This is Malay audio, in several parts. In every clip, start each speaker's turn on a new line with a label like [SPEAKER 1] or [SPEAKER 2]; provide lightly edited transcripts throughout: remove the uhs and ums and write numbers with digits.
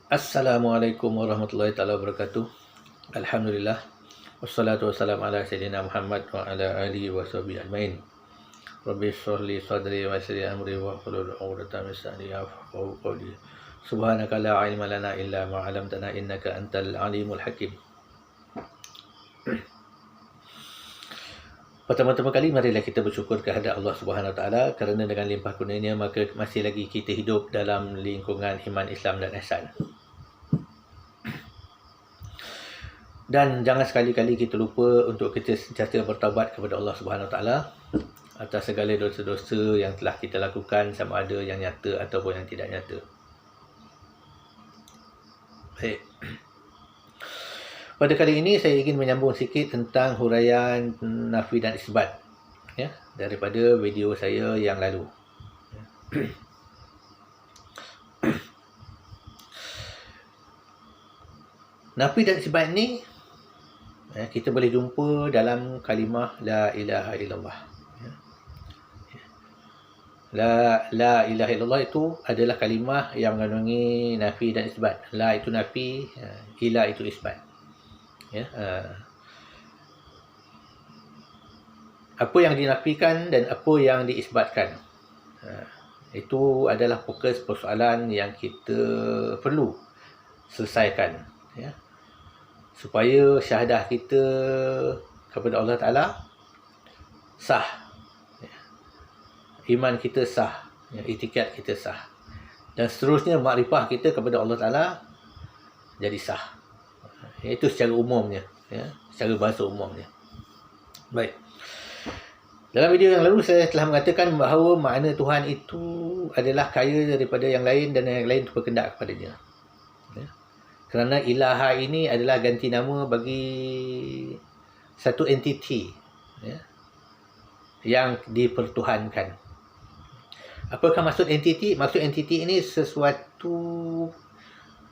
[SPEAKER 1] Assalamualaikum warahmatullahi taala wabarakatuh. Alhamdulillah. Wassalatu wassalamu ala sayyidina Muhammad wa ala alihi wa sahbihi ajmain. Rabbi shrah li sadri wa yassir li amri wa hlul 'uqdatam min lisani yafqahu qawli. Subhanaka la ilma lana illa ma 'allamtana innaka antal alimul hakim. Pertama-tama kali marilah kita bersyukur kehadrat Allah Subhanahu Wa Taala kerana dengan limpah kurnia maka masih lagi kita hidup dalam lingkungan iman Islam dan ihsan. Dan jangan sekali-kali kita lupa untuk kita sentiasa bertaubat kepada Allah Subhanahu Wa Taala atas segala dosa-dosa yang telah kita lakukan, sama ada yang nyata ataupun yang tidak nyata. Baik. Pada kali ini saya ingin menyambung sikit tentang huraian nafi dan isbat, ya, daripada video saya yang lalu. Nafi dan isbat ni kita boleh jumpa dalam kalimah la ilaha illallah. La ilaha illallah itu adalah kalimah yang mengandungi nafi dan isbat. La itu nafi, ilah itu isbat. Ya, apa yang dinafikan dan apa yang diisbatkan, itu adalah fokus persoalan yang kita perlu selesaikan, ya, supaya syahadah kita kepada Allah Ta'ala sah, ya, iman kita sah, ya, itikad kita sah, dan seterusnya makrifah kita kepada Allah Ta'ala jadi sah. Itu secara umumnya, ya, secara bahasa umumnya. Baik. Dalam video yang lalu saya telah mengatakan bahawa makna Tuhan itu adalah kaya daripada yang lain dan yang lain itu berkendak kepadanya. Ya. Kerana ilaha ini adalah ganti nama bagi satu entiti, ya, yang dipertuhankan. Apakah maksud entiti? Maksud entiti ini sesuatu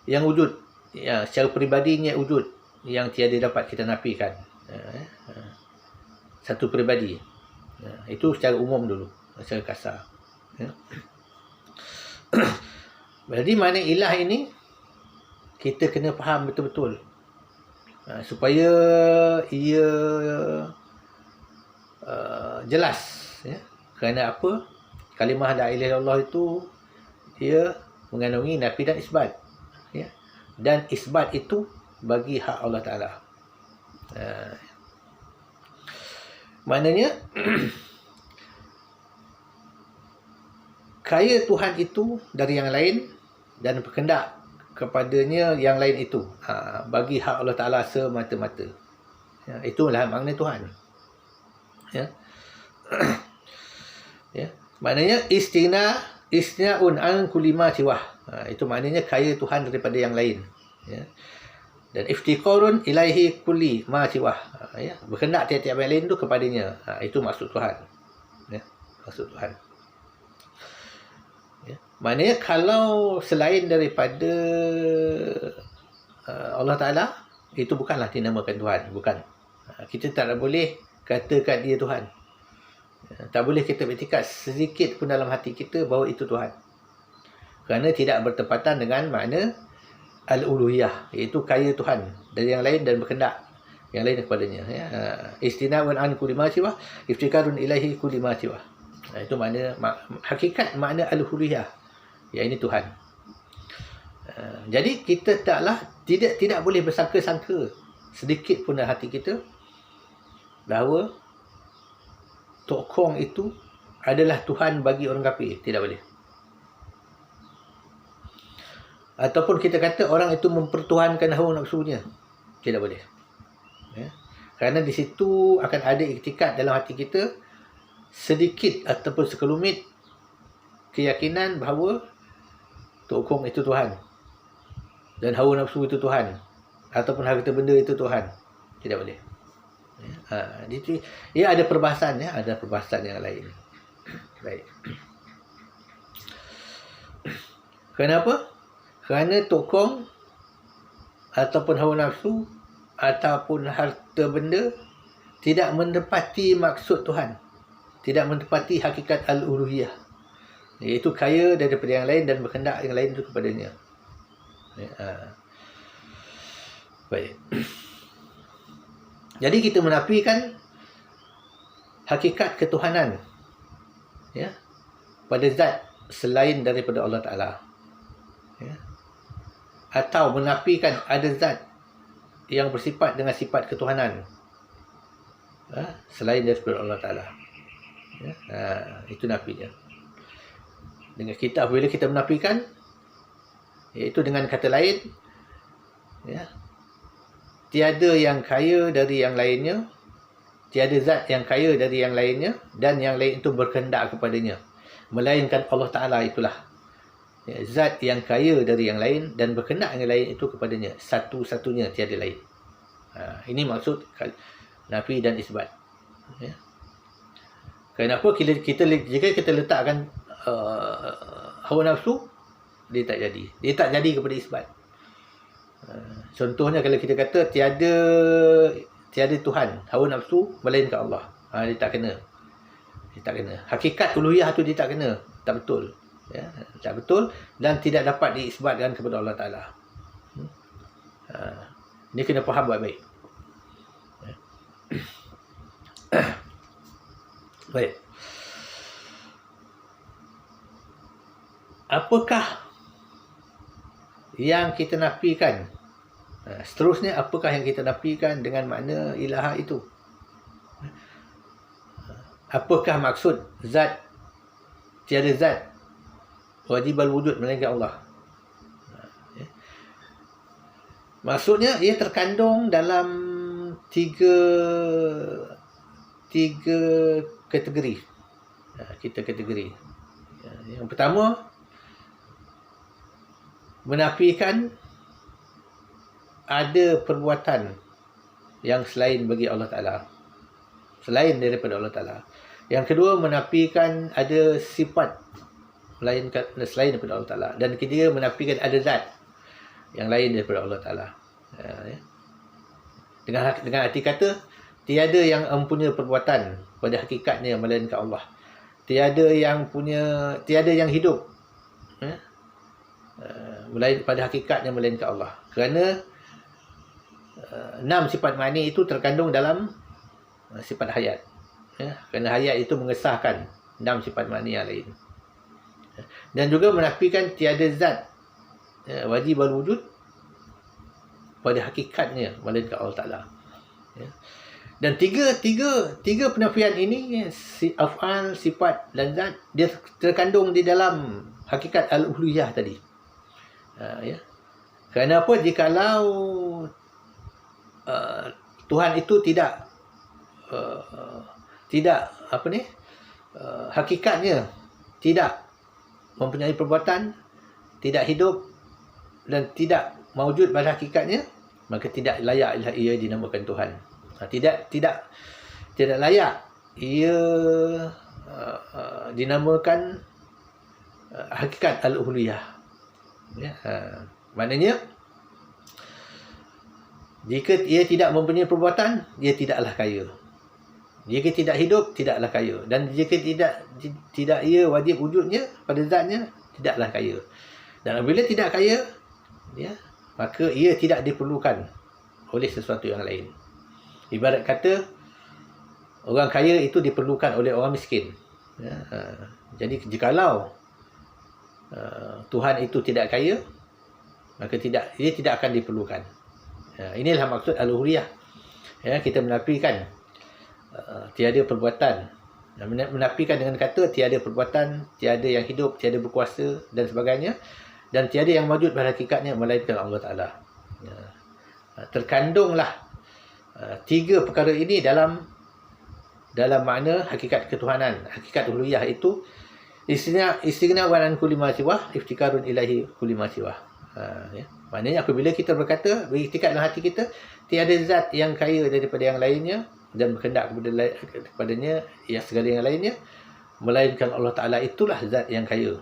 [SPEAKER 1] yang wujud, ya, secara peribadinya wujud, yang tiada dapat kita nafikan. Satu peribadi. Itu secara umum dulu, secara kasar. Ya. Jadi makna ilah ini kita kena faham betul-betul, supaya ia jelas, ya. Kerana apa? Kalimah la ilaha illallah itu dia mengandungi nafi dan isbat, ya. Dan isbat itu bagi hak Allah Ta'ala. Maknanya kaya Tuhan itu dari yang lain dan berkendak kepadanya yang lain itu, bagi hak Allah Ta'ala semata-mata, ya, itulah makna Tuhan, ya. Ya, maknanya istina'un an kulli ma siwah. Itu maknanya kaya Tuhan daripada yang lain, ya. Dan iftiqarun ilaihi kulli ma siwah, ya, berkendak tiap-tiap yang lain tu kepadanya. Itu maksud Tuhan, ya, maksud Tuhan, ya. Maknanya kalau selain daripada Allah Ta'ala, itu bukanlah dinamakan Tuhan, bukan. Kita tak boleh katakan dia Tuhan, ya. Tak boleh kita bertikad sedikit pun dalam hati kita bahawa itu Tuhan, kerana tidak bertepatan dengan makna al-uluhiyah, iaitu kaya Tuhan dari yang lain dan berkendak yang lain kepadanya, ya. Istina'un an kulli ma siwa, iftikarun ilaihi kulli ma siwa. Itu makna hakikat makna al-uluhiyah, ya, ini Tuhan. Jadi kita tidak boleh bersangka-sangka sedikit pun dalam hati kita bahawa tokong itu adalah Tuhan bagi orang kafir. Tidak boleh. Ataupun kita kata orang itu mempertuhankan hawa nafsunya. Tidak boleh, ya. Kerana di situ akan ada iktikad dalam hati kita, sedikit ataupun sekelumit keyakinan bahawa tokong itu Tuhan dan hawa nafsu itu Tuhan, ataupun harta benda itu Tuhan. Tidak boleh, ya. Ia ada perbahasan, ya, ada perbahasan yang lain. Baik. Kenapa? Kerana tokong ataupun hawa nafsu ataupun harta benda tidak menepati maksud Tuhan, tidak menepati hakikat al-uluhiyah, iaitu kaya daripada yang lain dan berkehendak yang lain itu kepadanya. Ya, baik. Jadi kita menafikan hakikat ketuhanan, ya, pada zat selain daripada Allah Ta'ala, ya. Atau menafikan ada zat yang bersifat dengan sifat ketuhanan, selain daripada Allah Ta'ala, ya. Itu nafinya. Dengan kita, bila kita menafikan, iaitu dengan kata lain, ya, tiada yang kaya dari yang lainnya, tiada zat yang kaya dari yang lainnya, dan yang lain itu berkehendak kepadanya, melainkan Allah Ta'ala itulah, ya, zat yang kaya dari yang lain dan berkehendak yang lain itu kepadanya, satu-satunya, tiada lain. Ini maksud nafi dan isbat, ya. Kenapa jika kita letakkan hawa nafsu, dia tak jadi. Dia tak jadi kepada isbat. Contohnya kalau kita kata tiada Tuhan, hawa nafsu melainkan Allah. Dia tak kena. Dia tak kena. Hakikat uluhiyah tu dia tak kena. Tak betul. Ya, tak betul dan tidak dapat diisbatkan kepada Allah Ta'ala. Ini kena faham baik-baik. Baik. Apakah yang kita nafikan? Seterusnya, apakah yang kita nafikan dengan makna ilaha itu? Apakah maksud zat, tiada zat wajib al-wujud melainkan Allah? Maksudnya ia terkandung dalam tiga kategori. Kita kategori. Yang pertama, menafikan ada perbuatan yang selain bagi Allah Ta'ala, selain daripada Allah Ta'ala. Yang kedua, menafikan ada sifat selain daripada Allah Ta'ala. Dan ketiga, menafikan ada zat yang lain daripada Allah Ta'ala. Dengan arti kata, tiada yang mempunyai perbuatan pada hakikatnya melainkan Allah. Tiada yang hidup, pada hakikatnya melainkan Allah. Kerana 6 sifat ma'ni itu terkandung dalam sifat hayat. Kerana hayat itu mengesahkan 6 sifat ma'ni yang lain. Dan juga menafikan tiada zat wajib al-wujud pada hakikatnya melainkan Allah Ta'ala. Dan tiga penafian ini, af'al, sifat dan zat, dia terkandung di dalam hakikat al-uluhiyah tadi. Kerana apa? Jikalau Tuhan itu tidak hakikatnya tidak mempunyai perbuatan, tidak hidup dan tidak mawujud pada hakikatnya, maka tidak layaklah ia dinamakan Tuhan. Tidak layak ia dinamakan hakikat al-uluhiyah. Maknanya, jika ia tidak mempunyai perbuatan, dia tidaklah kaya. Jika tidak hidup, tidaklah kaya. Dan jika tidak ia wajib wujudnya pada zatnya, tidaklah kaya. Dan apabila tidak kaya, maka ia tidak diperlukan oleh sesuatu yang lain. Ibarat kata, orang kaya itu diperlukan oleh orang miskin. Jadi jikalau Tuhan itu tidak kaya, maka ia tidak akan diperlukan. Inilah maksud al-uluhiyah. Kita menafikan tiada perbuatan. Menafikan dengan kata tiada perbuatan, tiada yang hidup, tiada berkuasa dan sebagainya, dan tiada yang wujud pada hakikatnya melainkan Allah Ta'ala. Terkandunglah tiga perkara ini dalam makna hakikat ketuhanan. Hakikat uluhiyah itu istighna wa an kulli ma siwah, iftikarun ilahi kulli ma siwah. Maknanya apabila kita berkata, beriktikad dalam hati kita, tiada zat yang kaya daripada yang lainnya dan berkehendak kepadanya yang segala yang lainnya, melainkan Allah Ta'ala itulah zat yang kaya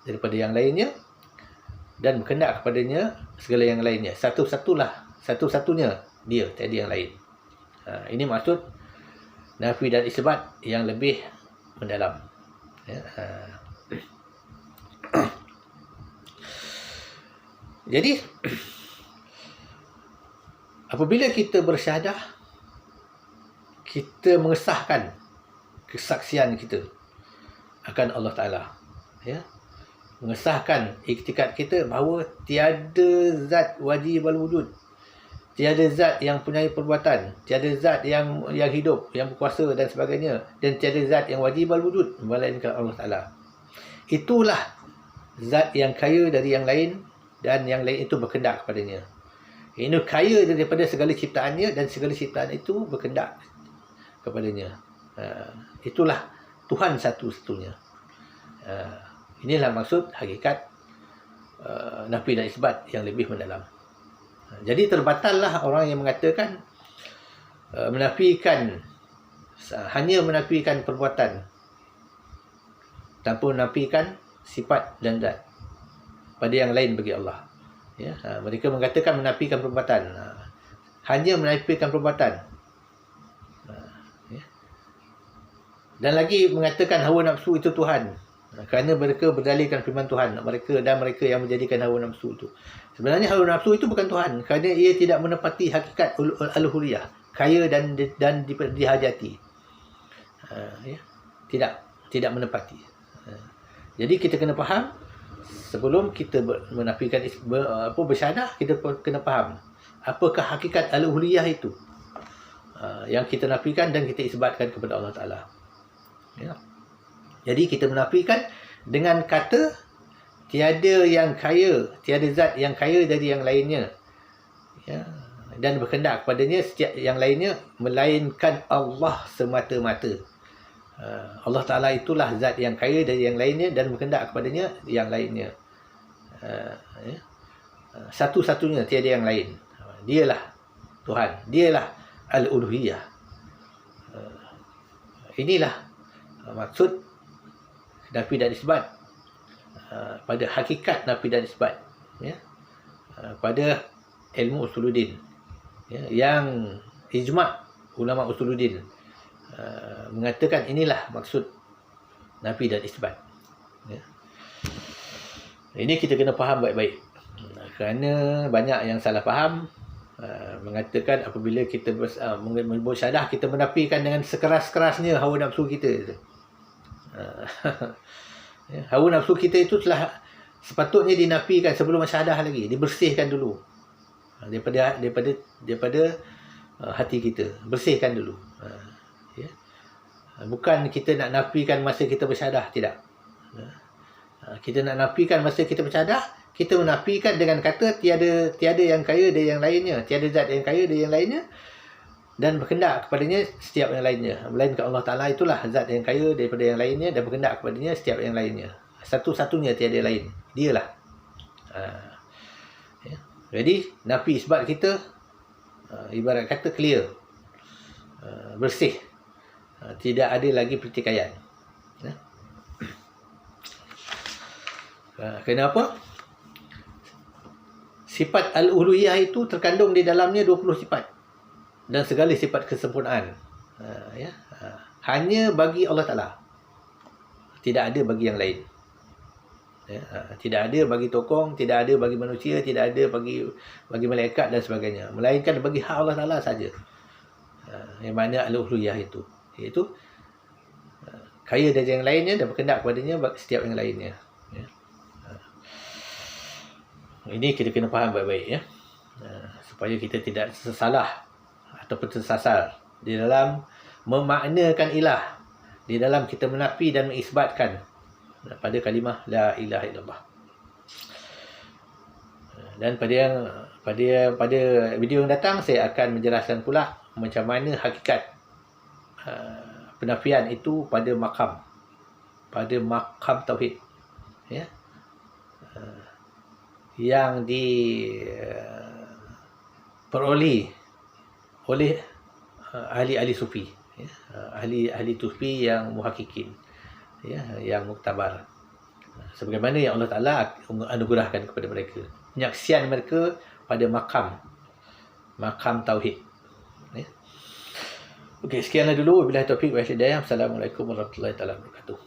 [SPEAKER 1] daripada yang lainnya dan berkehendak kepadanya segala yang lainnya. Satu-satunya dia, tiada yang lain. Ini maksud nafi dan isbat yang lebih mendalam. Jadi apabila kita bersyahadah, kita mengesahkan kesaksian kita akan Allah Ta'ala, ya, mengesahkan iktikad kita bahawa tiada zat wajib al-wujud, tiada zat yang punya perbuatan, tiada zat yang hidup, yang berkuasa dan sebagainya, dan tiada zat yang wajib al-wujud melainkan Allah Ta'ala. Itulah zat yang kaya dari yang lain, dan yang lain itu berkendak kepadanya. Ini kaya daripada segala ciptaannya, dan segala ciptaan itu berkendak kepadanya. Itulah Tuhan satu-satunya. Inilah maksud hakikat nafi dan isbat yang lebih mendalam. Jadi terbatallah orang yang mengatakan hanya menafikan perbuatan tanpa menafikan sifat dan zat pada yang lain bagi Allah. Ya, mereka mengatakan menafikan perbuatan, hanya menafikan perbuatan, ya. Dan lagi mengatakan hawa nafsu itu Tuhan, kerana mereka berdalilkan firman Tuhan mereka yang menjadikan hawa nafsu itu. Sebenarnya hawa nafsu itu bukan Tuhan, kerana ia tidak menepati hakikat al-uluhiyah, kaya dan dihajati. Ya, tidak menepati. Jadi kita kena faham, sebelum kita menafikan bersyahadah, kita kena faham apakah hakikat al-uluhiyah itu yang kita nafikan dan kita isbatkan kepada Allah Ta'ala. Ya. Jadi kita menafikan dengan kata tiada yang kaya, tiada zat yang kaya dari yang lainnya, ya, dan berkendak kepadanya setiap yang lainnya melainkan Allah semata-mata. Allah Ta'ala itulah zat yang kaya dari yang lainnya dan berkendak kepadanya yang lainnya. Ya. Satu-satunya, tiada yang lain. Dialah Tuhan, dialah al-uluhiyah. Inilah maksud nafi dan isbat, pada hakikat nafi dan isbat, ya, pada ilmu usuluddin, ya, yang ijma' ulama usuluddin mengatakan inilah maksud nafi dan isbat, ya. Ini kita kena faham baik-baik, kerana banyak yang salah faham, mengatakan apabila kita bersyahadah, kita menafikan dengan sekeras-kerasnya hawa nafsu kita. Ya, hawa nafsu kita itu telah sepatutnya dinafikan sebelum bersyahadah lagi, dibersihkan dulu daripada hati kita, bersihkan dulu. Ya. Bukan kita nak nafikan masa kita bersyahadah, tidak. Kita nak nafikan masa kita bersyahadah, kita menafikan dengan kata tiada yang kaya dari yang lainnya, tiada zat yang kaya dari yang lainnya, dan berkendak kepadanya setiap yang lainnya. Melainkan Allah Ta'ala itulah zat yang kaya daripada yang lainnya dan berkendak kepadanya setiap yang lainnya. Satu-satunya, tiada lain. Dialah. Ya. Jadi, nafi isbat kita ibarat kata clear. Bersih. Tidak ada lagi pertikaian. Ya. Kenapa? Sifat al-uluhiyah itu terkandung di dalamnya 20 sifat. Dan segala sifat kesempurnaan. Ya. Hanya bagi Allah Ta'ala. Tidak ada bagi yang lain. Ya. Tidak ada bagi tokong, tidak ada bagi manusia, tidak ada bagi malaikat dan sebagainya. Melainkan bagi hak Allah Ta'ala saja. Yang mana al-uluhiyah itu. Iaitu kaya dari yang lainnya dan berkendak kepadanya setiap yang lainnya. Ya. Ini kita kena faham baik-baik, ya. Supaya kita tidak tersalah ataupun tersasar di dalam memaknakan ilah, di dalam kita menafi dan mengisbatkan pada kalimah la ilaha illallah. Dan pada video yang datang saya akan menjelaskan pula macam mana hakikat penafian itu pada makam tauhid, ya, yang diperoleh oleh ahli-ahli sufi, ya, ahli sufi yang muhakkikin, ya, yang muktabar, sebagaimana yang Allah Ta'ala anugerahkan kepada mereka, penyaksian mereka pada makam tauhid, ya. Okey, sekianlah dulu. Wabillahi taufiq wa hidayah. Assalamualaikum warahmatullahi wabarakatuh.